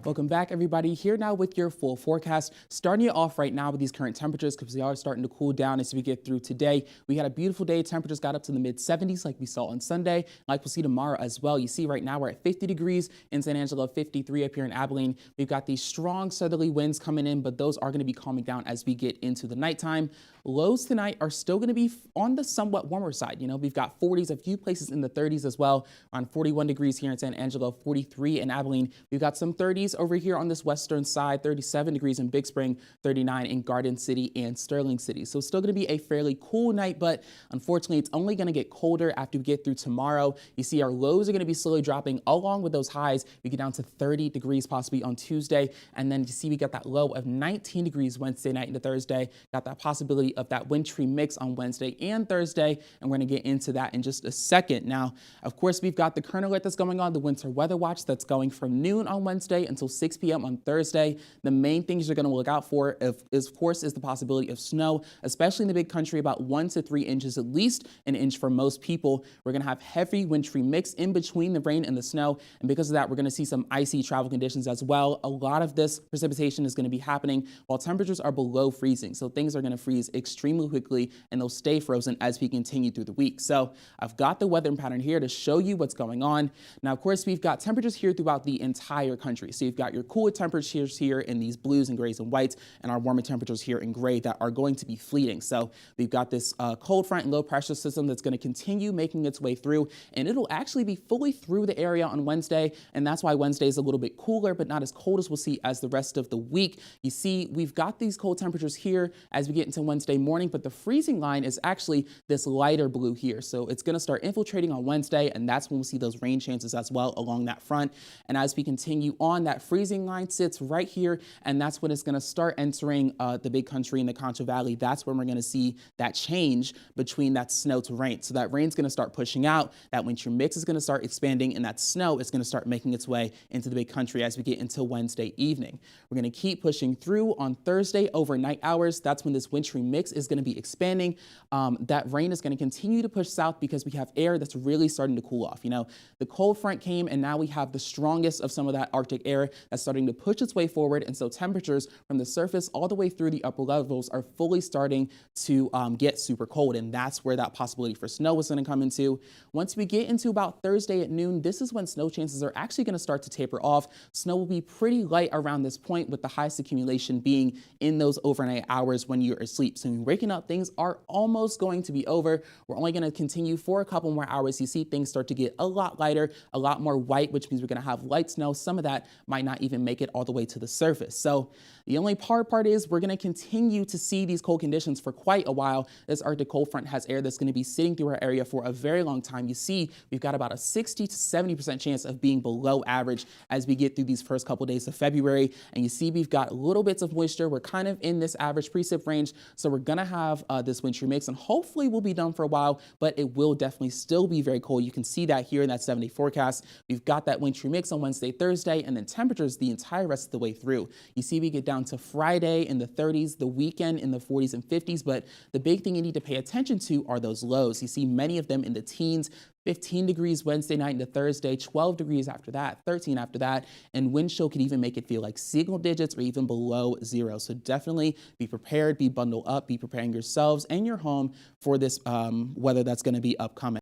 Welcome back, everybody. Here now with your full forecast. Starting it off right now with these current temperatures because they are starting to cool down as we get through today. We had a beautiful day. Temperatures got up to the mid 70s like we saw on Sunday, like we'll see tomorrow as well. You see right now we're at 50 degrees in San Angelo, 53 up here in Abilene. We've got these strong southerly winds coming in, but those are going to be calming down as we get into the nighttime. Lows tonight are still going to be on the somewhat warmer side. You know, we've got 40s, a few places in the 30s as well. Around 41 degrees here in San Angelo, 43 in Abilene. We've got some 30s over here on this western side, 37 degrees in Big Spring, 39 in Garden City and Sterling City. So it's still going to be a fairly cool night, but unfortunately, it's only going to get colder after we get through tomorrow. You see our lows are going to be slowly dropping along with those highs. We get down to 30 degrees possibly on Tuesday. And then you see we got that low of 19 degrees Wednesday night into Thursday. Got that possibility of that wintry mix on Wednesday and Thursday. And we're going to get into that in just a second. Now, of course, we've got the current alert that's going on, the winter weather watch that's going from noon on Wednesday until 6 p.m. on Thursday. The main things you're going to look out for, of course, is the possibility of snow, especially in the big country, about 1 to 3 inches, at least an inch for most people. We're going to have heavy wintry mix in between the rain and the snow. And because of that, we're going to see some icy travel conditions as well. A lot of this precipitation is going to be happening while temperatures are below freezing. So things are going to freeze extremely quickly and they'll stay frozen as we continue through the week. So I've got the weather pattern here to show you what's going on. Now, of course, we've got temperatures here throughout the entire country. So you've got your cooler temperatures here in these blues and grays and whites, and our warmer temperatures here in gray that are going to be fleeting. So we've got this cold front and low pressure system that's going to continue making its way through, and it'll actually be fully through the area on Wednesday. And that's why Wednesday is a little bit cooler, but not as cold as we'll see as the rest of the week. You see, we've got these cold temperatures here as we get into Wednesday morning, but the freezing line is actually this lighter blue here. So it's going to start infiltrating on Wednesday, and that's when we'll see those rain chances as well along that front. And as we continue on, that freezing line sits right here, and that's when it's going to start entering the big country in the Concho Valley. That's when we're going to see that change between that snow to rain. So that rain's going to start pushing out, that winter mix is going to start expanding, and that snow is going to start making its way into the big country as we get into Wednesday evening. We're going to keep pushing through on Thursday overnight hours. That's when this wintry mix is going to be expanding. That rain is going to continue to push south because we have air that's really starting to cool off. You know, the cold front came, and now we have the strongest of some of that Arctic air that's starting to push its way forward. And so temperatures from the surface all the way through the upper levels are fully starting to get super cold. And that's where that possibility for snow is going to come into. Once we get into about Thursday at noon, this is when snow chances are actually going to start to taper off. Snow will be pretty light around this point, with the highest accumulation being in those overnight hours when you're asleep. So when you're waking up, things are almost going to be over. We're only going to continue for a couple more hours. You see things start to get a lot lighter, a lot more white, which means we're going to have light snow. Some of that might not even make it all the way to the surface. So the only hard part is we're going to continue to see these cold conditions for quite a while. This Arctic cold front has air that's going to be sitting through our area for a very long time. You see, we've got about a 60 to 70% chance of being below average as we get through these first couple of days of February. And you see, we've got little bits of moisture. We're kind of in this average precip range. So we're going to have this wintry mix, and hopefully we'll be done for a while, but it will definitely still be very cold. You can see that here in that 7-day forecast. We've got that wintry mix on Wednesday, Thursday, and then temperatures the entire rest of the way through. You see, we get down to Friday in the 30s, the weekend in the 40s and 50s, but the big thing you need to pay attention to are those lows. You see many of them in the teens. 15 degrees Wednesday night into Thursday, 12 degrees after that, 13 after that, and wind chill could even make it feel like single digits or even below zero. So definitely be prepared, be bundled up, be preparing yourselves and your home for this weather that's going to be upcoming.